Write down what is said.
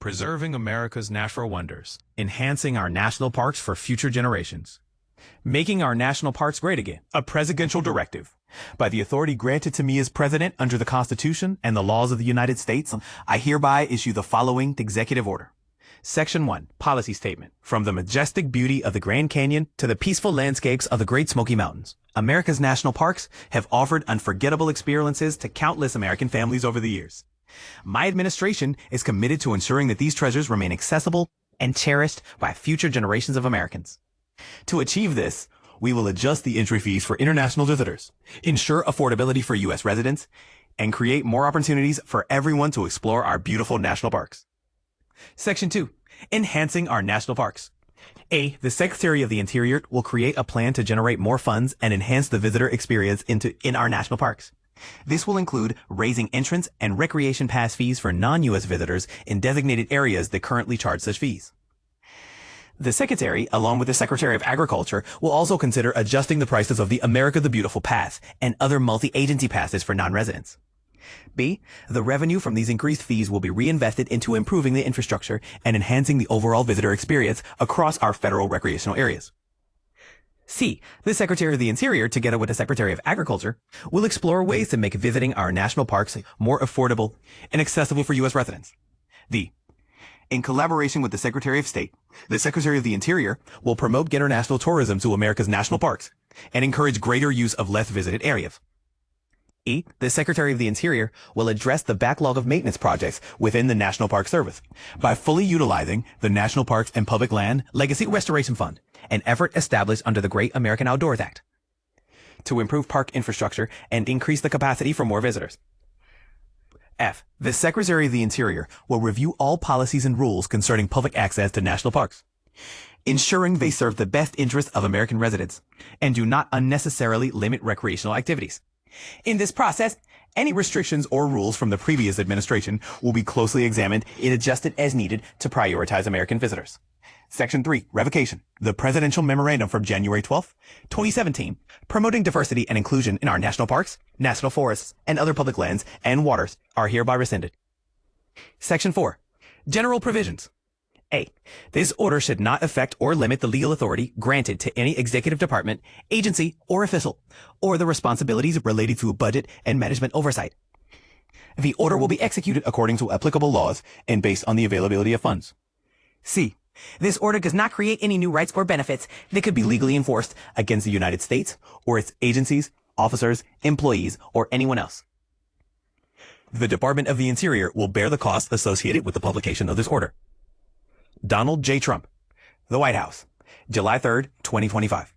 Preserving America's natural wonders, enhancing our national parks for future generations. Making our national parks great again, a presidential directive. By the authority granted to me as president under the Constitution and the laws of the United States, I hereby issue the following executive order. Section 1, Policy Statement. From the majestic beauty of the Grand Canyon to the peaceful landscapes of the Great Smoky Mountains, America's national parks have offered unforgettable experiences to countless American families over the years. My administration is committed to ensuring that these treasures remain accessible and cherished by future generations of Americans. To achieve this, we will adjust the entry fees for international visitors, ensure affordability for U.S. residents, and create more opportunities for everyone to explore our beautiful national parks. Section 2, Enhancing our national parks. A, the Secretary of the Interior will create a plan to generate more funds and enhance the visitor experience in our national parks. This will include raising entrance and recreation pass fees for non-U.S. visitors in designated areas that currently charge such fees. The Secretary, along with the Secretary of Agriculture, will also consider adjusting the prices of the America the Beautiful Pass and other multi-agency passes for non-residents. B, the revenue from these increased fees will be reinvested into improving the infrastructure and enhancing the overall visitor experience across our federal recreational areas. C, the Secretary of the Interior, together with the Secretary of Agriculture, will explore ways to make visiting our national parks more affordable and accessible for U.S. residents. D, in collaboration with the Secretary of State, the Secretary of the Interior will promote international tourism to America's national parks and encourage greater use of less visited areas. E, the Secretary of the Interior will address the backlog of maintenance projects within the National Park Service by fully utilizing the National Parks and Public Land Legacy Restoration Fund, an effort established under the Great American Outdoors Act, to improve park infrastructure and increase the capacity for more visitors. F, the Secretary of the Interior will review all policies and rules concerning public access to national parks, ensuring they serve the best interests of American residents and do not unnecessarily limit recreational activities. In this process, any restrictions or rules from the previous administration will be closely examined and adjusted as needed to prioritize American visitors. Section 3, Revocation. The Presidential Memorandum from January 12, 2017, promoting diversity and inclusion in our national parks, national forests, and other public lands and waters are hereby rescinded. Section 4, General Provisions. A, this order should not affect or limit the legal authority granted to any executive department, agency, or official, or the responsibilities related to budget and management oversight. The order will be executed according to applicable laws and based on the availability of funds. C, this order does not create any new rights or benefits that could be legally enforced against the United States or its agencies, officers, employees, or anyone else. The Department of the Interior will bear the costs associated with the publication of this order. Donald J. Trump, The White House, July 3rd, 2025.